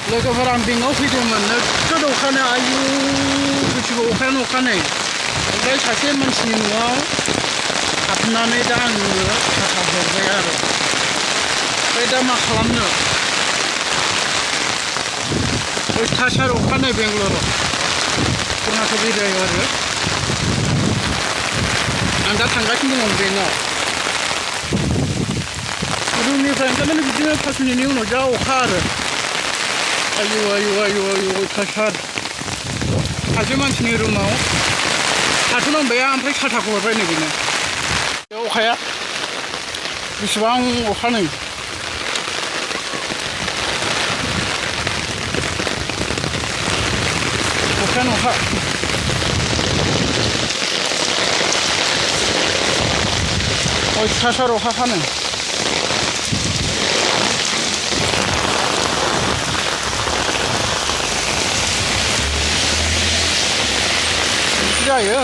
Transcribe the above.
लोगोफोर आं बेंकआव फैदोंमोन नोगोद अखानो आयु गोसोखौ अखायानो अखानै ओमफ्राय सासे मानसिनि न'आव हाबनानै दा आङो साथा हरबाय आरो ओमफ्राय दा मा खालामनो अयथासार अखानै बेंगलराव कर्नाटक एरियायाव आरो आं दा थांगासिनो दङ बेंकआव रुमनिफ्राय ओंखारनानै बिदिनो 5 मिनिटनि उनाव जा अखा आरो आयु आयु आयु आयु अयथासार सासे मानसिनि रुमाव थाथ'नांबाय ओमफ्राय साथाखौ हरबाय नै बेनो बे अखाया बेसेबां अखा नै अखायानो अखा अयथासार अखा हानो जायो